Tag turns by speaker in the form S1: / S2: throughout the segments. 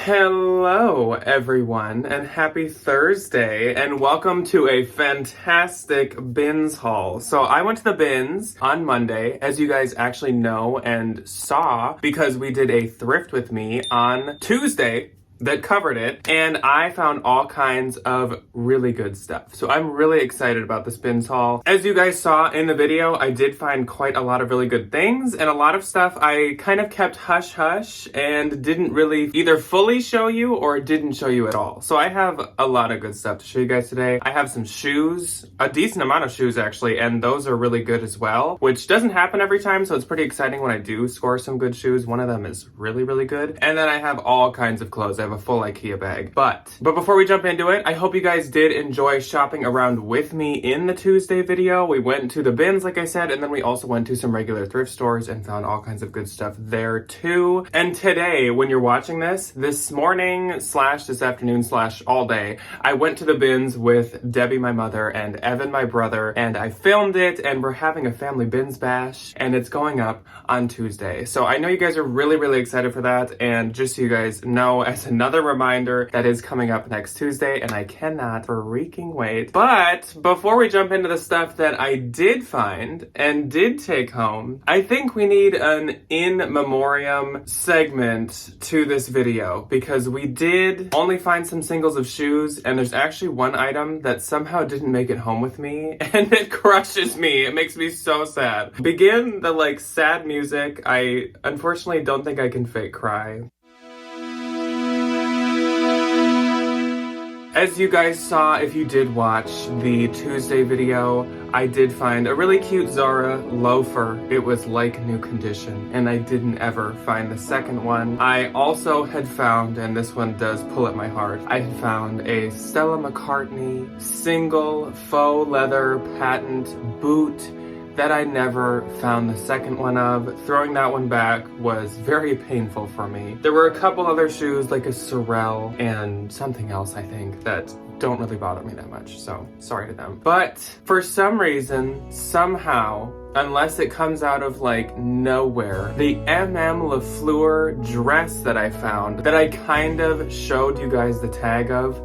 S1: Hello everyone and happy Thursday and welcome to a fantastic bins haul. So I went to the bins on Monday, as you guys actually know and saw, because we did a thrift with me on Tuesday that covered it, and I found all kinds of really good stuff. So I'm really excited about this bins haul. As you guys saw in the video, I did find quite a lot of really good things, and a lot of stuff I kind of kept hush hush and didn't really either fully show you or didn't show you at all. So I have a lot of good stuff to show you guys today. I have some shoes, a decent amount of shoes actually, and those are really good as well, which doesn't happen every time, so it's pretty exciting when I do score some good shoes. One of them is really, really good. And then I have all kinds of clothes. I have a full IKEA bag. But before we jump into it, I hope you guys did enjoy shopping around with me in the Tuesday video. We went to the bins, like I said, and then we also went to some regular thrift stores and found all kinds of good stuff there too. And today, when you're watching this morning slash this afternoon slash all day, I went to the bins with Debbie, my mother, and Evan, my brother, and I filmed it, and we're having a family bins bash, and it's going up on Tuesday. So I know you guys are really, really excited for that, and just so you guys know, as another reminder, that is coming up next Tuesday, and I cannot freaking wait. But before we jump into the stuff that I did find and did take home, I think we need an in memoriam segment to this video, because we did only find some singles of shoes, and there's actually one item that somehow didn't make it home with me, and it crushes me. It makes me so sad. Begin the sad music. I unfortunately don't think I can fake cry. As you guys saw, if you did watch the Tuesday video, I did find a really cute Zara loafer. It was like new condition, and I didn't ever find the second one. I also had found, and this one does pull at my heart, I had found a Stella McCartney single faux leather patent boot that I never found the second one of. Throwing that one back was very painful for me. There were a couple other shoes, like a Sorel and something else, I think, that don't really bother me that much, so sorry to them. But for some reason, somehow, unless it comes out of nowhere, the LaFleur dress that I found, that I kind of showed you guys the tag of,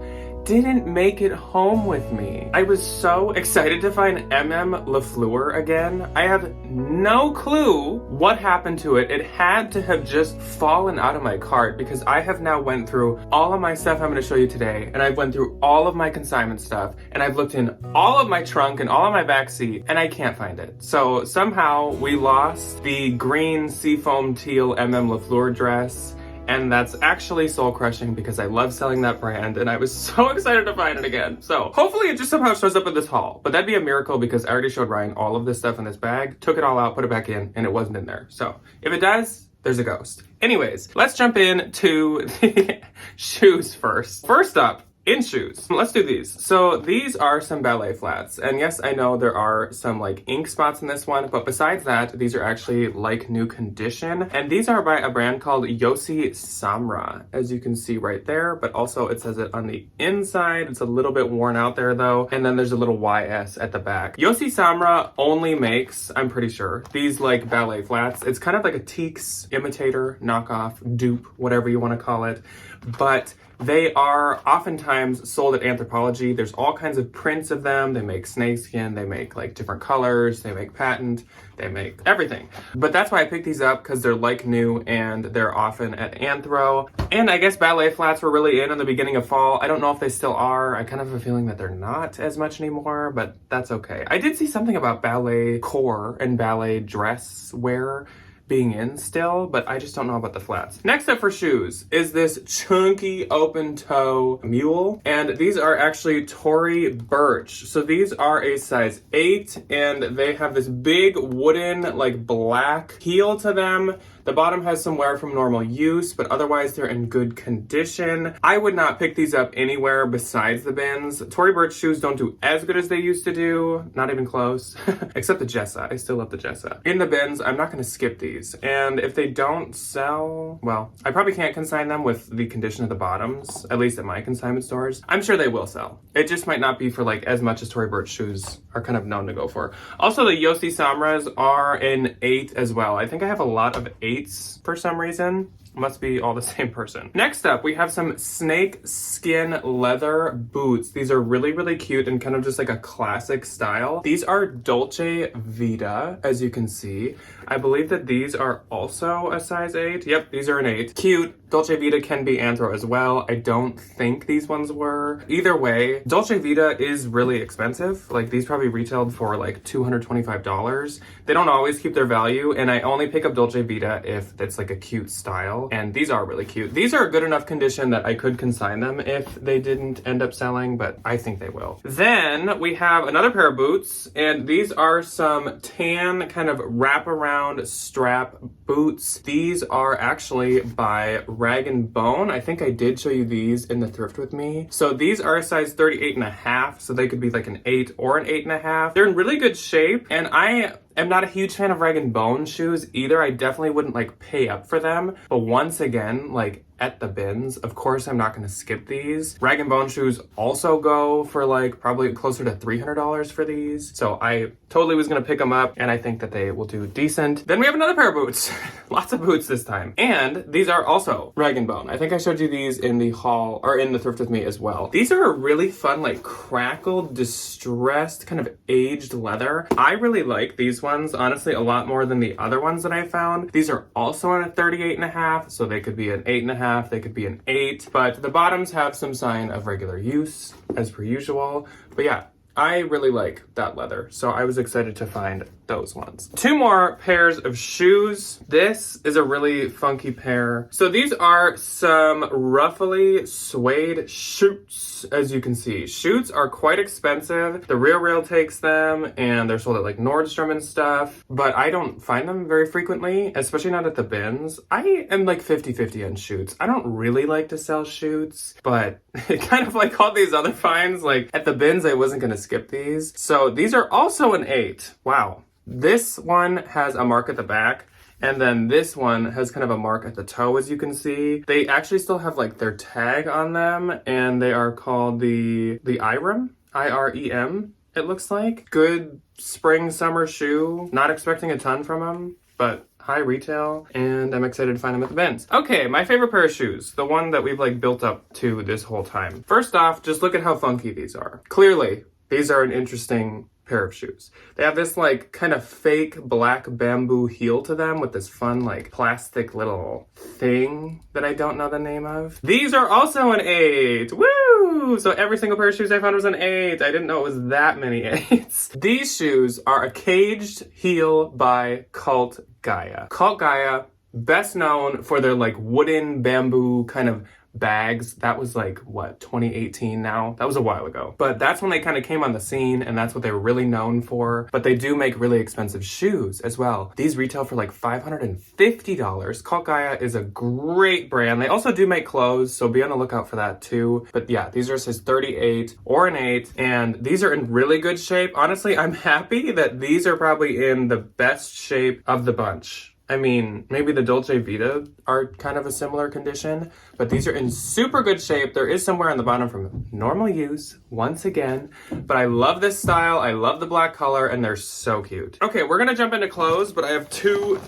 S1: didn't make it home with me. I was so excited to find LaFleur again. I have no clue what happened to it. It had to have just fallen out of my cart, because I have now went through all of my stuff I'm going to show you today, and I've went through all of my consignment stuff, and I've looked in all of my trunk and all of my back seat, and I can't find it. So somehow we lost the green seafoam teal LaFleur dress. And that's actually soul crushing, because I love selling that brand, and I was so excited to find it again. So hopefully it just somehow shows up in this haul, but that'd be a miracle, because I already showed Ryan all of this stuff in this bag, took it all out, put it back in, and it wasn't in there. So if it does, there's a ghost. Anyways, let's jump into the shoes first. First up, in shoes. Let's do these. So these are some ballet flats. And yes, I know there are some ink spots in this one, but besides that, these are actually like new condition. And these are by a brand called Yossi Samra, as you can see right there, but also it says it on the inside. It's a little bit worn out there though. And then there's a little YS at the back. Yossi Samra only makes, I'm pretty sure, these ballet flats. It's kind of like a Teeks imitator, knockoff, dupe, whatever you want to call it. But they are oftentimes sold at Anthropologie. There's all kinds of prints of them. They make snakeskin, they make different colors, they make patent, they make everything. But that's why I picked these up, because they're new and they're often at Anthro. And I guess ballet flats were really in the beginning of fall. I don't know if they still are. I kind of have a feeling that they're not as much anymore, but that's okay. I did see something about ballet core and ballet dress wear being in still, but I just don't know about the flats. Next up for shoes is this chunky open toe mule, and these are actually Tory Burch. So these are a size 8, and they have this big wooden black heel to them. The bottom has some wear from normal use, but otherwise they're in good condition. I would not pick these up anywhere besides the bins. Tory Burch shoes don't do as good as they used to do, not even close, except the Jessa. I still love the Jessa. In the bins, I'm not gonna skip these. And if they don't sell, well, I probably can't consign them with the condition of the bottoms, at least at my consignment stores. I'm sure they will sell. It just might not be for as much as Tory Burch shoes are kind of known to go for. Also, the Yossi Samras are an 8 as well. I think I have a lot of 8s for some reason. Must be all the same person. Next up, we have some snake skin leather boots. These are really, really cute and kind of just like a classic style. These are Dolce Vita, as you can see. I believe that these are also a size 8. Yep, these are an 8. Cute. Dolce Vita can be Anthro as well. I don't think these ones were. Either way, Dolce Vita is really expensive. Like, these probably retailed for like $225. They don't always keep their value, and I only pick up Dolce Vita if it's like a cute style, and these are really cute. These are good enough condition that I could consign them if they didn't end up selling, but I think they will. Then we have another pair of boots, and these are some tan kind of wraparound strap boots. These are actually by Rag & Bone. I think I did show you these in the thrift with me. So these are a size 38.5, so they could be like an 8 or an 8.5. They're in really good shape, and I am not a huge fan of Rag & Bone shoes either. I definitely wouldn't like pay up for them, but once again, like at the bins, of course I'm not going to skip these. Rag & Bone shoes also go for like probably closer to $300 for these, so I totally was going to pick them up, and I think that they will do decent. Then we have another pair of boots. Lots of boots this time, and these are also Rag & Bone. I think I showed you these in the haul or in the thrift with me as well. These are a really fun like crackled, distressed kind of aged leather. I really like these ones, honestly, a lot more than the other ones that I found. These are also on a 38.5, so they could be an 8.5, they could be an 8, but the bottoms have some sign of regular use as per usual. But yeah, I really like that leather, so I was excited to find those ones. 2 more pairs of shoes. This is a really funky pair. So these are some ruffly suede shoots, as you can see. Shoots are quite expensive. The Real Real takes them, and they're sold at like Nordstrom and stuff, but I don't find them very frequently, especially not at the bins. I am like 50-50 on shoots. I don't really like to sell shoots, but kind of like all these other finds, like at the bins, I wasn't gonna skip these. So these are also an 8. Wow. This one has a mark at the back, and then this one has kind of a mark at the toe, as you can see. They actually still have like their tag on them, and they are called the IREM, I-R-E-M, it looks like. Good spring, summer shoe. Not expecting a ton from them, but high retail, and I'm excited to find them at the bins. Okay, my favorite pair of shoes, the one that we've like built up to this whole time. First off, just look at how funky these are. Clearly, these are an interesting pair of shoes. They have this like kind of fake black bamboo heel to them with this fun like plastic little thing that I don't know the name of. These are also an 8. Woo! So every single pair of shoes I found was an 8. I didn't know it was that many 8s. These shoes are a caged heel by Cult Gaia. Cult Gaia, best known for their like wooden bamboo kind of bags. That was like, what, 2018 now? That was a while ago. But that's when they kind of came on the scene, and that's what they were really known for. But they do make really expensive shoes as well. These retail for like $550. Cult Gaia is a great brand. They also do make clothes, so be on the lookout for that too. But yeah, these are size 38 or an 8, and these are in really good shape. Honestly, I'm happy that these are probably in the best shape of the bunch. I mean, maybe the Dolce Vita are kind of a similar condition, but these are in super good shape. There is somewhere on the bottom from normal use, once again, but I love this style. I love the black color, and they're so cute. Okay, we're gonna jump into clothes, but I have 2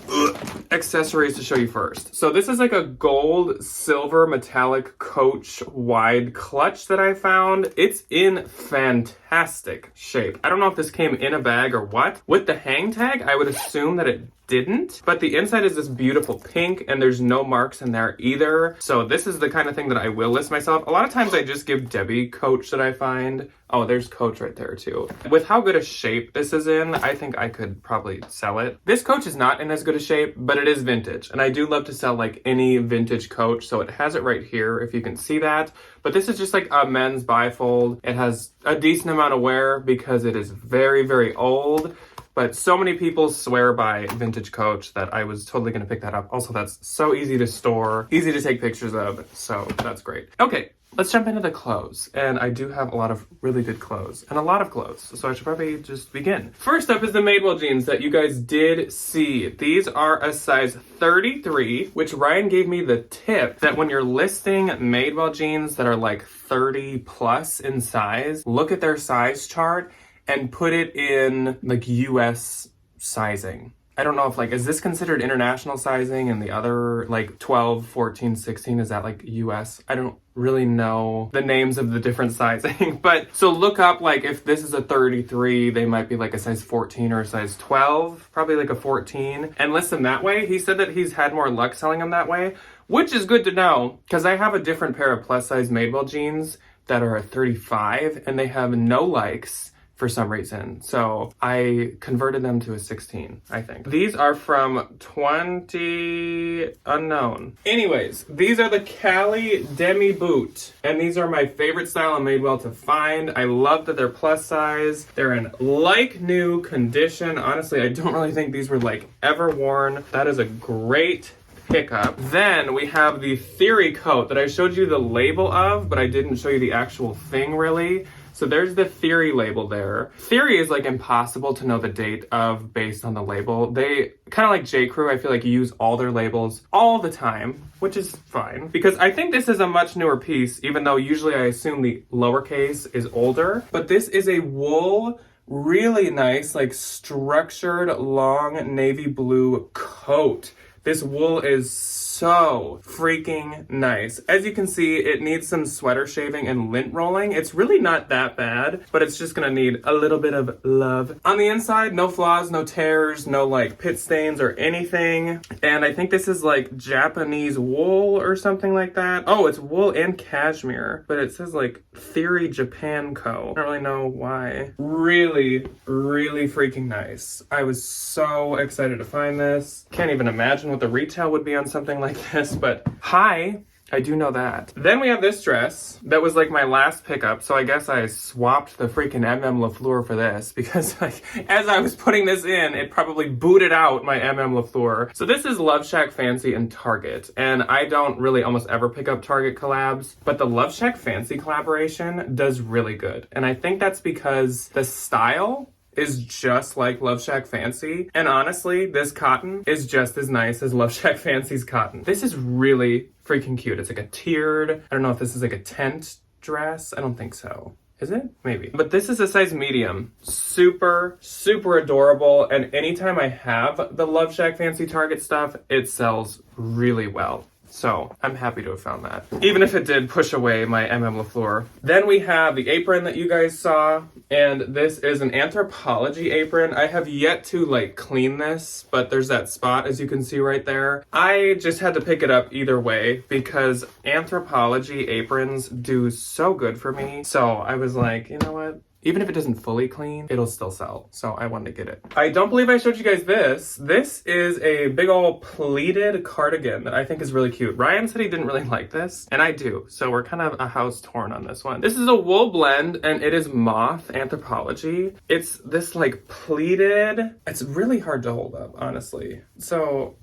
S1: accessories to show you first. So this is like a gold, silver, metallic Coach wide clutch that I found. It's in fantastic shape. I don't know if this came in a bag or what. With the hang tag, I would assume that it didn't, but the inside is this beautiful pink, and there's no marks in there either. So this is the kind of thing that I will list myself. A lot of times I just give Debbie Coach that I find. Oh, there's Coach right there too. With how good a shape this is in, I think I could probably sell it. This Coach is not in as good a shape, but it is vintage, and I do love to sell like any vintage Coach, so it has it right here if you can see that. But this is just like a men's bifold. It has a decent amount of wear because it is very, very old. But so many people swear by vintage Coach that I was totally gonna pick that up. Also, that's so easy to store, easy to take pictures of, so that's great. Okay, let's jump into the clothes. And I do have a lot of really good clothes, and a lot of clothes, so I should probably just begin. First up is the Madewell jeans that you guys did see. These are a size 33, which Ryan gave me the tip that when you're listing Madewell jeans that are like 30 plus in size, look at their size chart and put it in like US sizing. I don't know if like, is this considered international sizing and the other like 12, 14, 16, is that like US? I don't really know the names of the different sizing, but so look up like if this is a 33, they might be like a size 14 or a size 12, probably like a 14. And listen, that way, he said that he's had more luck selling them that way, which is good to know because I have a different pair of plus size Madewell jeans that are a 35 and they have no likes for some reason. So I converted them to a 16, I think. These are from 20 unknown. Anyways, these are the Cali Demi Boot. And these are my favorite style of Madewell to find. I love that they're plus size. They're in like new condition. Honestly, I don't really think these were like ever worn. That is a great pickup. Then we have the Theory coat that I showed you the label of, but I didn't show you the actual thing really. So there's the Theory label there. Theory is like impossible to know the date of based on the label. They kind of like J. Crew, I feel like use all their labels all the time, which is fine. Because I think this is a much newer piece, even though usually I assume the lowercase is older. But this is a wool, really nice, like structured, long navy blue coat. This wool is so freaking nice. As you can see, it needs some sweater shaving and lint rolling. It's really not that bad, but it's just gonna need a little bit of love. On the inside, no flaws, no tears, no like pit stains or anything. And I think this is like Japanese wool or something like that. Oh, it's wool and cashmere, but it says like Theory Japan Co. I don't really know why. Really, really freaking nice. I was so excited to find this. Can't even imagine what the retail would be on something like this, but hi, I do know that. Then we have this dress that was like my last pickup, so I guess I swapped the freaking LaFleur for this because like as I was putting this in, it probably booted out my LaFleur. So this is Love Shack Fancy and Target, and I don't really almost ever pick up Target collabs, but the Love Shack Fancy collaboration does really good, and I think that's because the style is just like Love Shack Fancy. And honestly, this cotton is just as nice as Love Shack Fancy's cotton. This is really freaking cute. It's like a tiered, I don't know if this is like a tent dress. I don't think so. Is it? Maybe. But this is a size medium. Super, super adorable. And anytime I have the Love Shack Fancy Target stuff, it sells really well. So I'm happy to have found that, even if it did push away my LaFleur. Then we have the apron that you guys saw, and this is an Anthropologie apron. I have yet to like clean this, but there's that spot as you can see right there. I just had to pick it up either way because Anthropologie aprons do so good for me. So I was like, you know what? Even if it doesn't fully clean, it'll still sell. So I wanted to get it. I don't believe I showed you guys this. This is a big old pleated cardigan that I think is really cute. Ryan said he didn't really like this, and I do. So we're kind of a house torn on this one. This is a wool blend, and it is Moth Anthropologie. It's this like pleated. It's really hard to hold up, honestly. So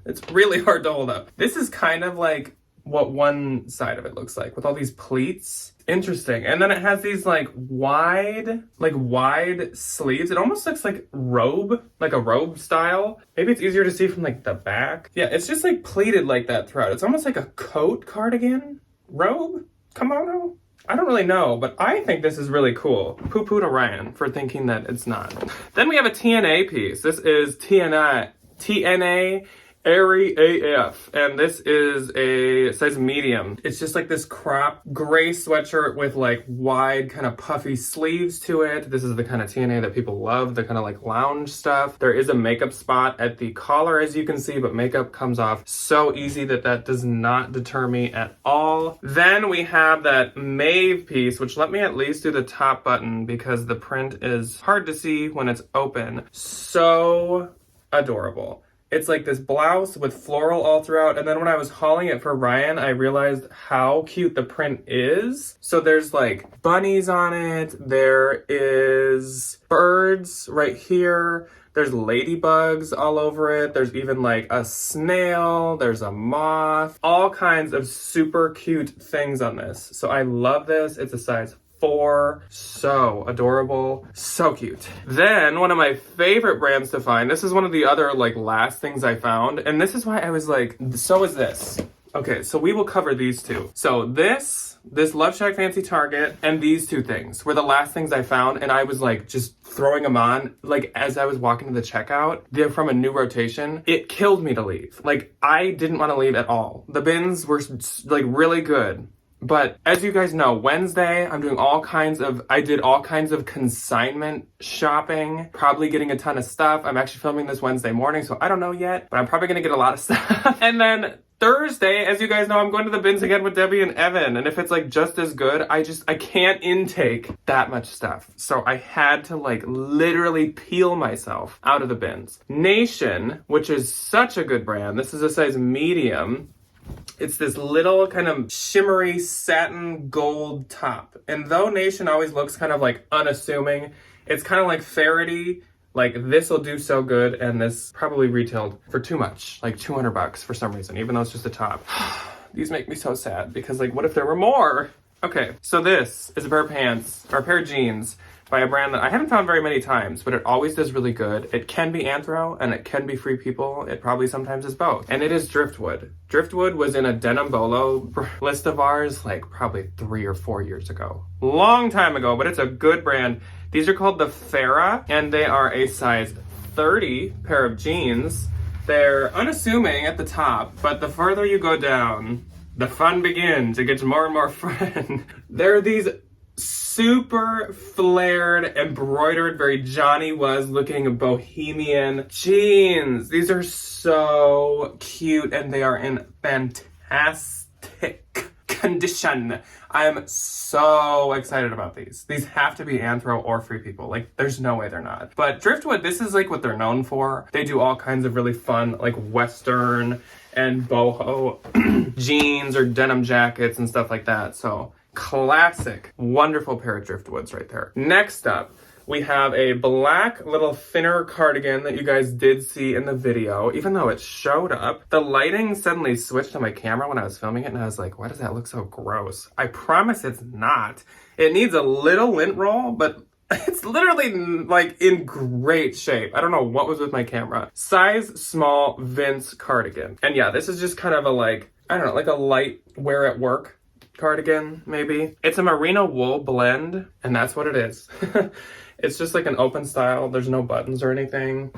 S1: it's really hard to hold up. This is kind of like what one side of it looks like with all these pleats. Interesting. And then it has these like wide sleeves. It almost looks like robe, like a robe style. Maybe it's easier to see from like the back. Yeah, it's just like pleated like that throughout. It's almost like a coat cardigan robe kimono. I don't really know, but I think this is really cool. Poo-poo to Ryan for thinking that it's not. Then we have a TNA piece. This is TNA Airy AF, and this is a size medium. It's just like this crop gray sweatshirt with like wide kind of puffy sleeves to it. This is the kind of TNA that people love, the kind of like lounge stuff. There is a makeup spot at the collar as you can see, but makeup comes off so easy that does not deter me at all. Then we have that Maeve piece, which let me at least do the top button because the print is hard to see when it's open. So adorable. It's like this blouse with floral all throughout, and then when I was hauling it for Ryan, I realized how cute the print is. So there's like bunnies on it, there is birds right here, there's ladybugs all over it, there's even like a snail, there's a moth, all kinds of super cute things on this. So I love this. It's a size 4, so adorable, so cute. Then one of my favorite brands to find, this is one of the other like last things I found, and this is why I was like, so is this. Okay, so we will cover these two. So this Love Shack Fancy Target and these two things were the last things I found, and I was like just throwing them on. Like as I was walking to the checkout, they're from a new rotation. It killed me to leave. Like I didn't want to leave at all. The bins were like really good. But as you guys know, Wednesday, I did all kinds of consignment shopping, probably getting a ton of stuff. I'm actually filming this Wednesday morning, so I don't know yet, but I'm probably gonna get a lot of stuff. And then Thursday, as you guys know, I'm going to the bins again with Debbie and Evan. And if it's like just as good, I can't intake that much stuff. So I had to like literally peel myself out of the bins. Nation, which is such a good brand. This is a size medium. It's this little kind of shimmery satin gold top. And though Nation always looks kind of like unassuming, it's kind of like Faraday. Like this will do so good, and this probably retailed for too much, like $200 for some reason, even though it's just a top. These make me so sad because like, what if there were more? Okay, so this is a pair of pants, or a pair of jeans by a brand that I haven't found very many times, but it always does really good. It can be Anthro and it can be Free People. It probably sometimes is both. And it is Driftwood. Driftwood was in a Denim Bolo list of ours like probably 3 or 4 years ago. Long time ago, but it's a good brand. These are called the Farah, and they are a size 30 pair of jeans. They're unassuming at the top, but the further you go down, the fun begins. It gets more and more fun. They're these super flared, embroidered, very Johnny Was looking bohemian jeans. These are so cute and they are in fantastic condition. I'm so excited about these. These have to be Anthro or Free People. Like, there's no way they're not. But Driftwood, this is like what they're known for. They do all kinds of really fun, like Western and boho jeans or denim jackets and stuff like that. So classic, wonderful pair of Driftwoods right there. Next up, we have a black little thinner cardigan that you guys did see in the video. Even though it showed up, the lighting suddenly switched on my camera when I was filming it, and I was like, why does that look so gross? I promise it's not. It needs a little lint roll, but it's literally like in great shape. I don't know what was with my camera. Size small Vince cardigan. And yeah, this is just kind of a like, I don't know, like a light wear at work cardigan, maybe. It's a merino wool blend, and that's what it is. It's just like an open style. There's no buttons or anything.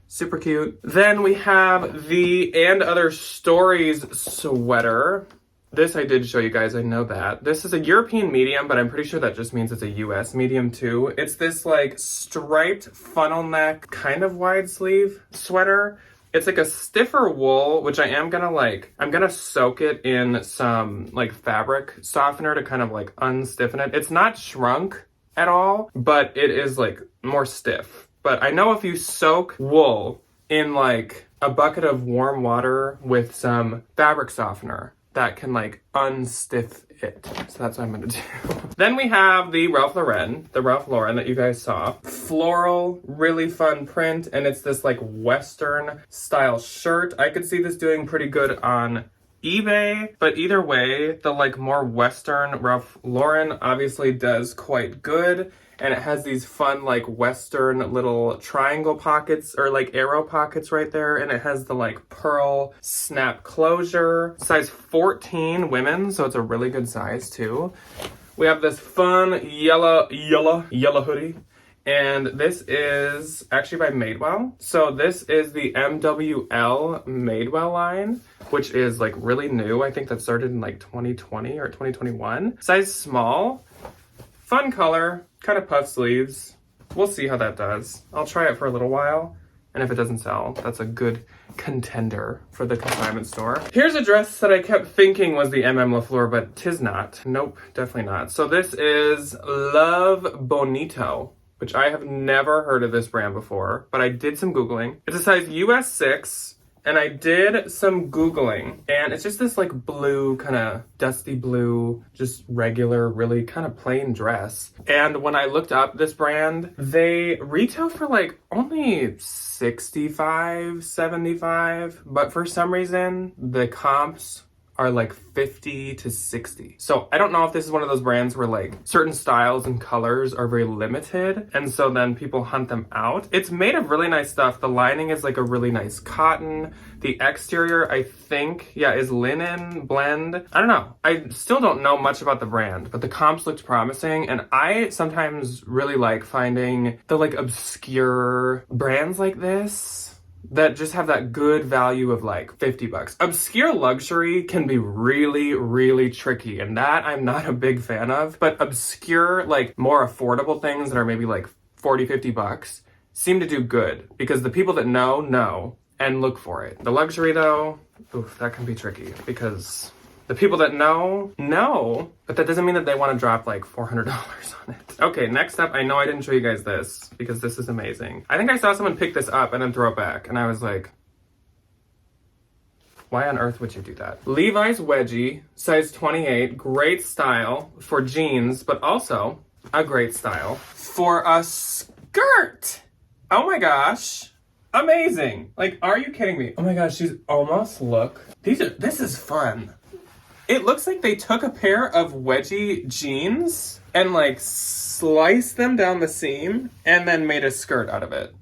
S1: Super cute. Then we have the And Other Stories sweater. This I did show you guys, I know that. This is a European medium, but I'm pretty sure that just means it's a US medium too. It's this like striped funnel neck, kind of wide sleeve sweater. It's like a stiffer wool, which I'm gonna soak it in some like fabric softener to kind of like unstiffen it. It's not shrunk at all, but it is like more stiff. But I know if you soak wool in like a bucket of warm water with some fabric softener, that can like unstiff it. So that's what I'm gonna do. Then we have the Ralph Lauren that you guys saw. Floral, really fun print, and it's this like Western style shirt. I could see this doing pretty good on eBay, but either way, the like more Western Ralph Lauren obviously does quite good. And it has these fun like Western little triangle pockets or like arrow pockets right there. And it has the like pearl snap closure. Size 14 women, so it's a really good size too. We have this fun yellow hoodie. And this is actually by Madewell. So this is the MWL Madewell line, which is like really new. I think that started in like 2020 or 2021. Size small. Fun color, kind of puff sleeves. We'll see how that does. I'll try it for a little while, and if it doesn't sell, that's a good contender for the consignment store. Here's a dress that I kept thinking was the MM LaFleur, but 'tis not. Nope, definitely not. So this is Love Bonito, which I have never heard of this brand before, but I did some Googling. It's a size US 6. And I did some Googling, and it's just this like blue, kind of dusty blue, just regular, really kind of plain dress. And when I looked up this brand, they retail for like only $65, $75, but for some reason, the comps are like 50 to 60. So I don't know if this is one of those brands where like certain styles and colors are very limited, and so then people hunt them out. It's made of really nice stuff. The lining is like a really nice cotton. The exterior, I think, yeah, is linen blend. I don't know. I still don't know much about the brand, but the comps looked promising, and I sometimes really like finding the like obscure brands like this that just have that good value of like 50 bucks. Obscure luxury can be really, really tricky, and that I'm not a big fan of, but obscure, like more affordable things that are maybe like 40, 50 bucks seem to do good because the people that know and look for it. The luxury though, oof, that can be tricky because the people that know, but that doesn't mean that they want to drop like $400 on it. Okay, next up, I know I didn't show you guys this because this is amazing. I think I saw someone pick this up and then throw it back, and I was like, why on earth would you do that? Levi's wedgie, size 28, great style for jeans, but also a great style for a skirt. Oh my gosh. Amazing. Like, are you kidding me? Oh my gosh, these almost look, this is fun. It looks like they took a pair of wedgie jeans and like sliced them down the seam and then made a skirt out of it.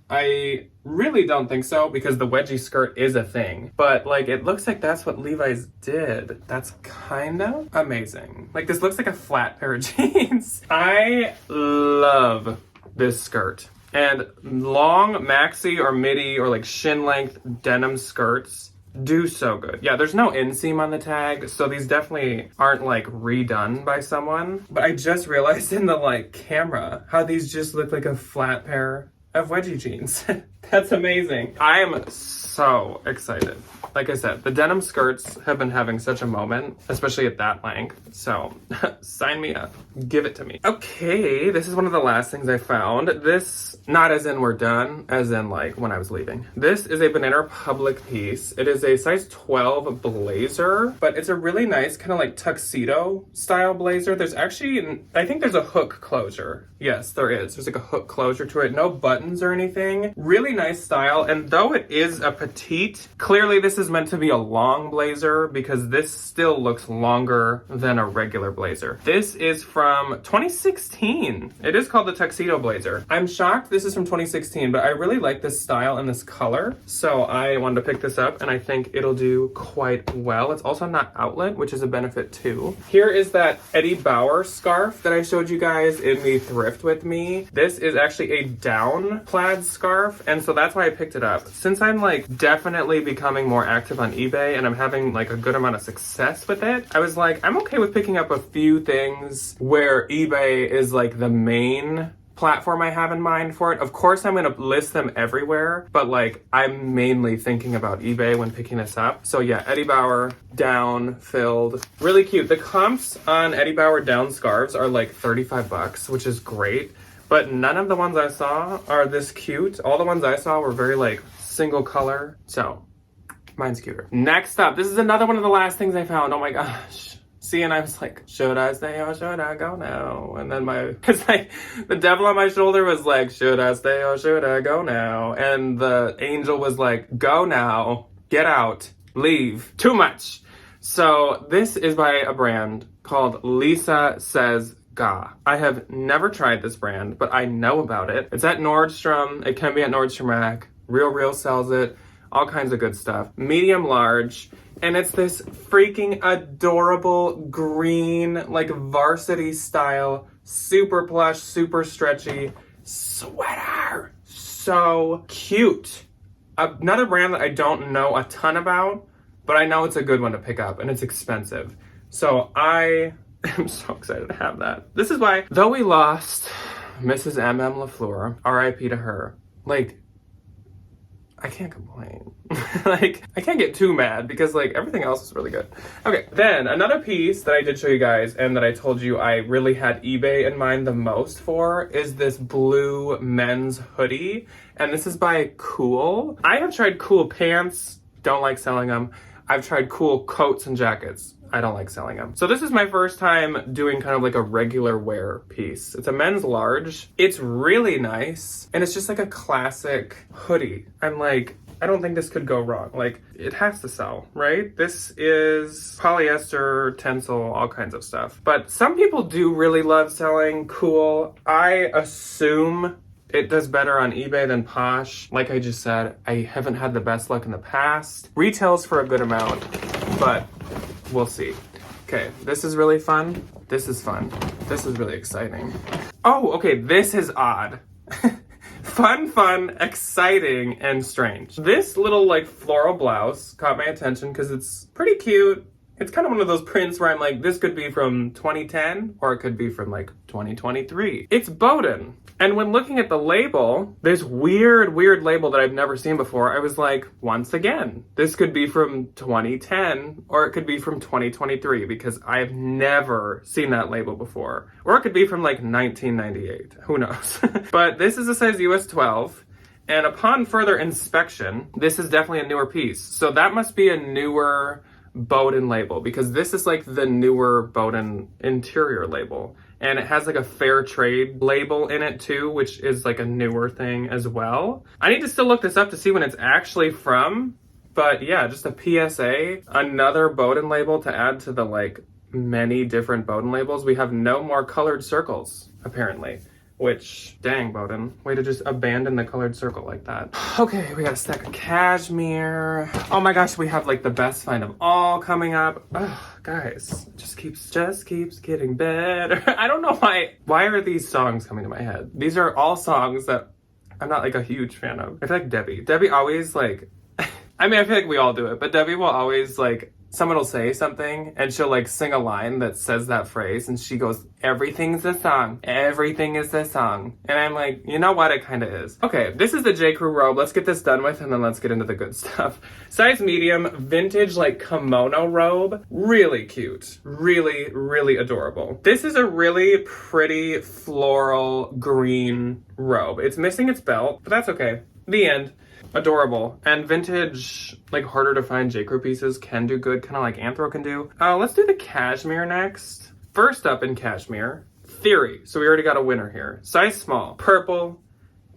S1: I really don't think so because the wedgie skirt is a thing, but like it looks like that's what Levi's did. That's kind of amazing. Like this looks like a flat pair of jeans. I love this skirt. And long maxi or midi or like shin length denim skirts do so good. Yeah, there's no inseam on the tag, so these definitely aren't like redone by someone. But I just realized in the like camera how these just look like a flat pair of wedgie jeans. That's amazing. I am so excited. Like I said, the denim skirts have been having such a moment, especially at that length. So sign me up. Give it to me. Okay, this is one of the last things I found. This, not as in we're done, as in like when I was leaving. This is a Banana Republic piece. It is a size 12 blazer, but it's a really nice kind of like tuxedo style blazer. There's actually, I think there's a hook closure. Yes, there is. There's like a hook closure to it. No buttons or anything. Really nice style. And though it is a petite, clearly this is meant to be a long blazer because this still looks longer than a regular blazer. This is from 2016. It is called the Tuxedo Blazer. I'm shocked this is from 2016, but I really like this style and this color. So I wanted to pick this up and I think it'll do quite well. It's also not outlet, which is a benefit too. Here is that Eddie Bauer scarf that I showed you guys in the thrift with me. This is actually a down plaid scarf, and so that's why I picked it up. Since I'm like definitely becoming more active on eBay and I'm having like a good amount of success with it, I was like, I'm okay with picking up a few things where eBay is like the main platform I have in mind for it. Of course, I'm going to list them everywhere, but like I'm mainly thinking about eBay when picking this up. So yeah, Eddie Bauer down filled, really cute. The comps on Eddie Bauer down scarves are like 35 bucks, which is great. But none of the ones I saw are this cute. All the ones I saw were very like single color. So mine's cuter. Next up, this is another one of the last things I found. Oh my gosh. See, and I was like, should I stay or should I go now? And then cause like the devil on my shoulder was like, should I stay or should I go now? And the angel was like, go now, get out, leave, too much. So this is by a brand called Lisa Says Ga. I have never tried this brand, but I know about it. It's at Nordstrom. It can be at Nordstrom Rack. Real sells it. All kinds of good stuff. Medium large. And it's this freaking adorable green, like varsity style, super plush, super stretchy sweater. So cute. Another brand that I don't know a ton about, but I know it's a good one to pick up and it's expensive. So I am so excited to have that. This is why, though we lost Mrs. M.M. LaFleur, R.I.P. to her, like, I can't complain. Like, I can't get too mad because like everything else is really good. Okay, then another piece that I did show you guys and that I told you I really had eBay in mind the most for is this blue men's hoodie. And this is by Cool. I have tried Cool pants, don't like selling them. I've tried Cool coats and jackets. I don't like selling them. So this is my first time doing kind of like a regular wear piece. It's a men's large. It's really nice. And it's just like a classic hoodie. I'm like, I don't think this could go wrong. Like, it has to sell, right? This is polyester, tencel, all kinds of stuff. But some people do really love selling cool. I assume it does better on eBay than Posh. Like I just said, I haven't had the best luck in the past. Retails for a good amount, but we'll see. Okay, this is really fun. This is fun. This is really exciting. Oh, okay, this is odd. Fun, exciting, and strange. This little like floral blouse caught my attention because it's pretty cute. It's kind of one of those prints where I'm like, this could be from 2010 or it could be from like 2023. It's Bowden. And when looking at the label, this weird label that I've never seen before, I was like, once again, this could be from 2010 or it could be from 2023 because I've never seen that label before. Or it could be from like 1998. Who knows? But this is a size US 12. And upon further inspection, this is definitely a newer piece. So that must be a newer Bowden label because this is like the newer Bowden interior label. And it has like a fair trade label in it too, which is like a newer thing as well. I need to still look this up to see when it's actually from. But yeah, just a PSA, another Bowden label to add to the like many different Bowden labels. We have no more colored circles, apparently. Which, dang, Bowden, way to just abandon the colored circle like that. Okay, we got a stack of cashmere. Oh my gosh, we have like the best find of all coming up. Ugh, guys, just keeps getting better. I don't know why are these songs coming to my head? These are all songs that I'm not like a huge fan of. I feel like Debbie always like, I mean, I feel like we all do it, but Debbie will always like, someone will say something and she'll like sing a line that says that phrase and she goes, everything's a song. Everything is a song. And I'm like, you know what? It kind of is. Okay, this is the J. Crew robe. Let's get this done with and then let's get into the good stuff. Size medium, vintage like kimono robe. Really cute. Really adorable. This is a really pretty floral green robe. It's missing its belt, but that's okay. The end. Adorable. And vintage, like harder to find J. Crew pieces can do good, kind of like Anthro can do. Let's do the cashmere next. First up in cashmere, Theory. So we already got a winner here. Size small, purple,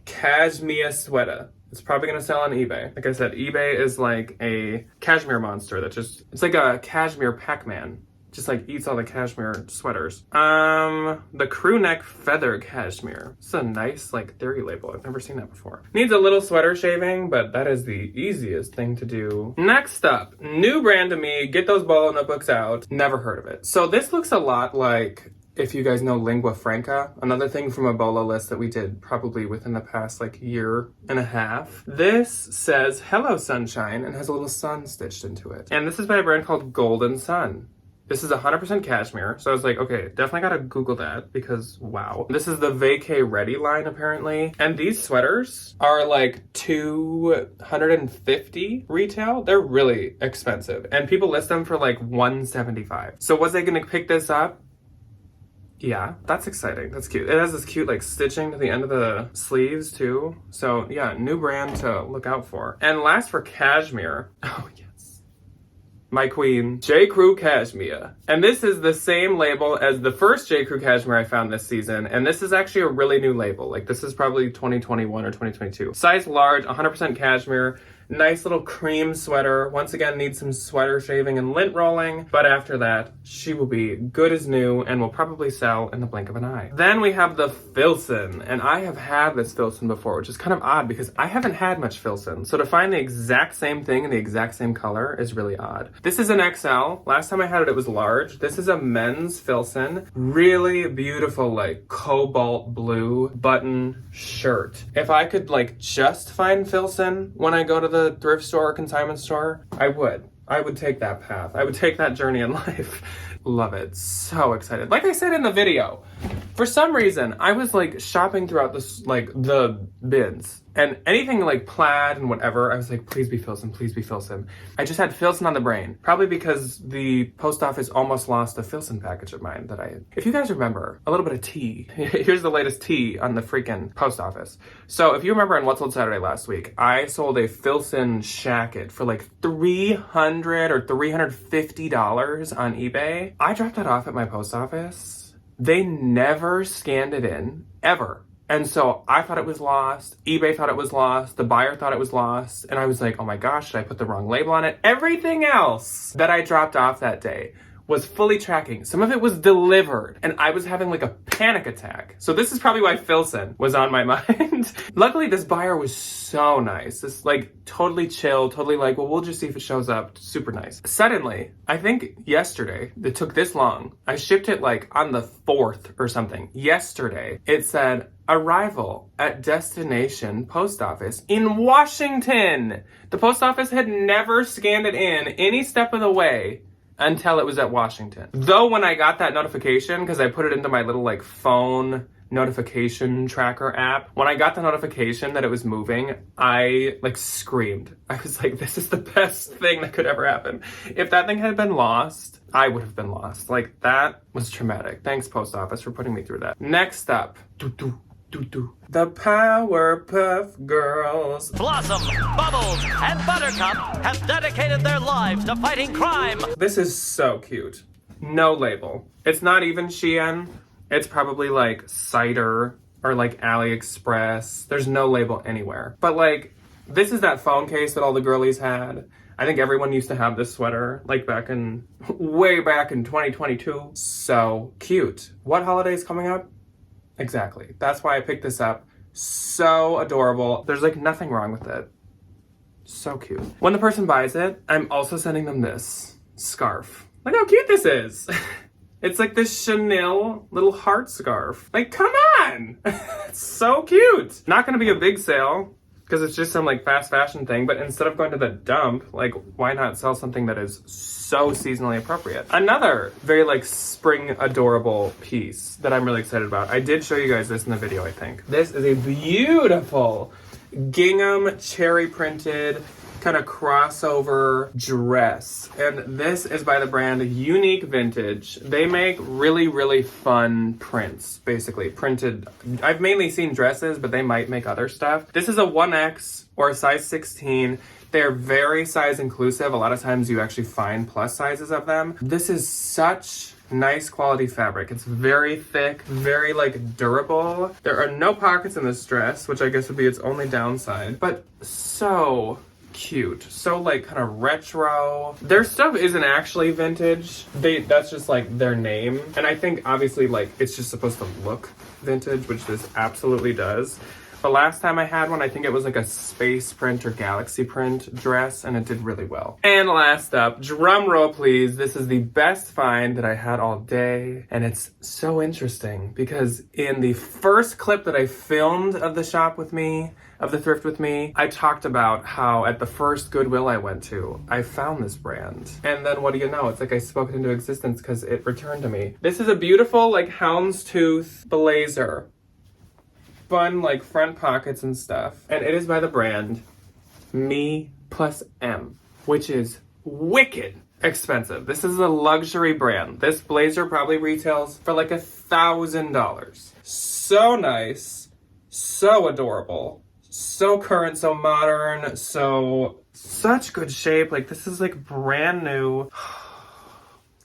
S1: cashmere sweater. It's probably gonna sell on eBay. Like I said, eBay is like a cashmere monster that just, it's like a cashmere Pac-Man. Just like eats all the cashmere sweaters. The crew neck feather cashmere. It's a nice like Theory label. I've never seen that before. Needs a little sweater shaving, but that is the easiest thing to do. Next up, new brand to me. Get those bolo notebooks out. Never heard of it. So this looks a lot like, if you guys know Lingua Franca, another thing from a bolo list that we did probably within the past like year and a half. This says Hello Sunshine and has a little sun stitched into it. And this is by a brand called Golden Sun. This is 100% cashmere, so I was like, okay, definitely gotta Google that because wow. This is the Vacay Ready line apparently, and these sweaters are like $250 retail. They're really expensive, and people list them for like $175. So was I gonna pick this up? Yeah, that's exciting. That's cute. It has this cute like stitching to the end of the sleeves too. So yeah, new brand to look out for. And last for cashmere. Oh yeah. My queen, J. Crew Cashmere. And this is the same label as the first J. Crew Cashmere I found this season. And this is actually a really new label. Like this is probably 2021 or 2022. Size large, 100% cashmere. Nice little cream sweater. Once again, needs some sweater shaving and lint rolling. But after that, she will be good as new and will probably sell in the blink of an eye. Then we have the Filson. And I have had this Filson before, which is kind of odd because I haven't had much Filson. So to find the exact same thing in the exact same color is really odd. This is an XL. Last time I had it, it was large. This is a men's Filson. Really beautiful, like cobalt blue button shirt. If I could like just find Filson when I go to the thrift store or consignment store, I would take that path. I would take that journey in life. Love it. So excited. Like I said in the video, for some reason, I was like shopping throughout this, like the bins and anything like plaid and whatever. I was like, please be Filson, please be Filson. I just had Filson on the brain, probably because the post office almost lost a Filson package of mine that I had. If you guys remember, a little bit of tea. Here's the latest tea on the freaking post office. So if you remember on What Sold Saturday last week, I sold a Filson shacket for like $300 or $350 on eBay. I dropped that off at my post office. They never scanned it in, ever. And so I thought it was lost. eBay thought it was lost. The buyer thought it was lost. And I was like, oh my gosh, did I put the wrong label on it? Everything else that I dropped off that day was fully tracking. Some of it was delivered and I was having like a panic attack. So this is probably why Filson was on my mind. Luckily, this buyer was so nice. This like totally chill, totally like, well, we'll just see if it shows up. Super nice. Suddenly, I think yesterday, it took this long. I shipped it like on the 4th or something. Yesterday, it said, arrival at destination post office in Washington. The post office had never scanned it in any step of the way until it was at Washington. Though when I got that notification, because I put it into my little like phone notification tracker app, when I got the notification that it was moving, I like screamed. I was like, this is the best thing that could ever happen. If that thing had been lost, I would have been lost. Like that was traumatic. Thanks, post office, for putting me through that. Next up, the Powerpuff Girls.
S2: Blossom, Bubbles, and Buttercup have dedicated their lives to fighting crime.
S1: This is so cute. No label. It's not even Shein. It's probably like Cider or like AliExpress. There's no label anywhere. But like, this is that phone case that all the girlies had. I think everyone used to have this sweater, like way back in 2022. So cute. What holiday is coming up? Exactly. That's why I picked this up. So adorable. There's like nothing wrong with it. So cute. When the person buys it, I'm also sending them this scarf. Look how cute this is. It's like this Chanel little heart scarf. Like, come on. It's so cute. Not gonna be a big sale because it's just some like fast fashion thing, but instead of going to the dump, like why not sell something that is so seasonally appropriate? Another very like spring adorable piece that I'm really excited about. I did show you guys this in the video, I think. This is a beautiful gingham cherry printed kind of crossover dress. And this is by the brand Unique Vintage. They make really, really fun prints, basically printed. I've mainly seen dresses, but they might make other stuff. This is a 1X or a size 16. They're very size inclusive. A lot of times you actually find plus sizes of them. This is such nice quality fabric. It's very thick, very like durable. There are no pockets in this dress, which I guess would be its only downside, but so cute. So like kind of retro. Their stuff isn't actually vintage. That's just like their name. And I think obviously like it's just supposed to look vintage, which this absolutely does. But last time I had one, I think it was like a space print or galaxy print dress, and it did really well. And last up, drum roll please, this is the best find that I had all day. And it's so interesting because in the first clip that I filmed of the shop with me, of the thrift with me, I talked about how at the first Goodwill I went to, I found this brand. And then what do you know? It's like I spoke it into existence because it returned to me. This is a beautiful like houndstooth blazer. Fun like front pockets and stuff. And it is by the brand Me Plus M, which is wicked expensive. This is a luxury brand. This blazer probably retails for like $1,000. So nice, so adorable, so current, so modern, such good shape. Like this is like brand new.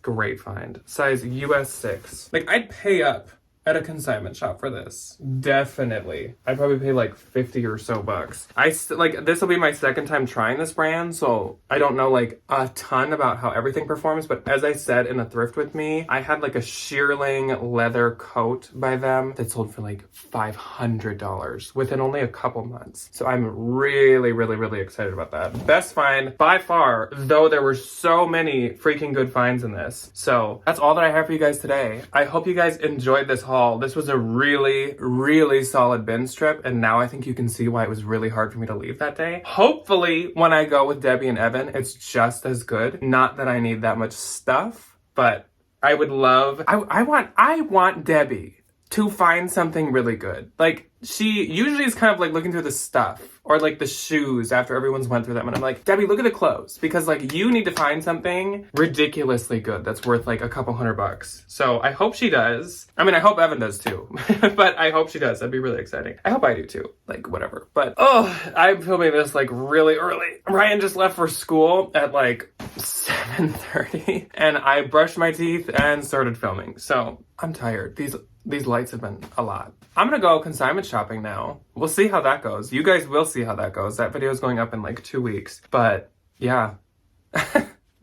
S1: Great find. Size US 6. Like I'd pay up at a consignment shop for this. Definitely. I'd probably pay like 50 or so bucks. Like this will be my second time trying this brand, so I don't know like a ton about how everything performs, but as I said in the thrift with me, I had like a shearling leather coat by them that sold for like $500 within only a couple months. So I'm really, really, really excited about that. Best find by far, though there were so many freaking good finds in this. So that's all that I have for you guys today. I hope you guys enjoyed this haul. This was a really, really solid binge trip, and now I think you can see why it was really hard for me to leave that day. Hopefully, when I go with Debbie and Evan, it's just as good. Not that I need that much stuff, but I would love, I want Debbie to find something really good. Like, she usually is kind of like looking through the stuff or like the shoes after everyone's went through them. And I'm like, Debbie, look at the clothes, because like you need to find something ridiculously good that's worth like a couple $100. So I hope she does. I mean, I hope Evan does too, but I hope she does. That'd be really exciting. I hope I do too, like whatever. But I'm filming this like really early. Ryan just left for school at like 7 7:30 and I brushed my teeth and started filming. So I'm tired. These lights have been a lot. I'm gonna go consignment shopping now. We'll see how that goes. You guys will see how that goes. That video is going up in like 2 weeks. But yeah.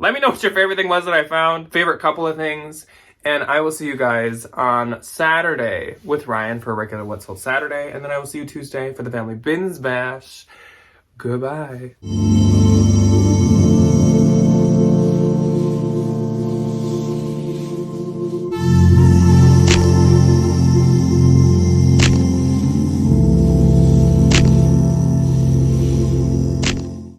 S1: Let me know what your favorite thing was that I found. Favorite couple of things. And I will see you guys on Saturday with Ryan for a regular What's Sold Saturday. And then I will see you Tuesday for the Family Bins Bash. Goodbye.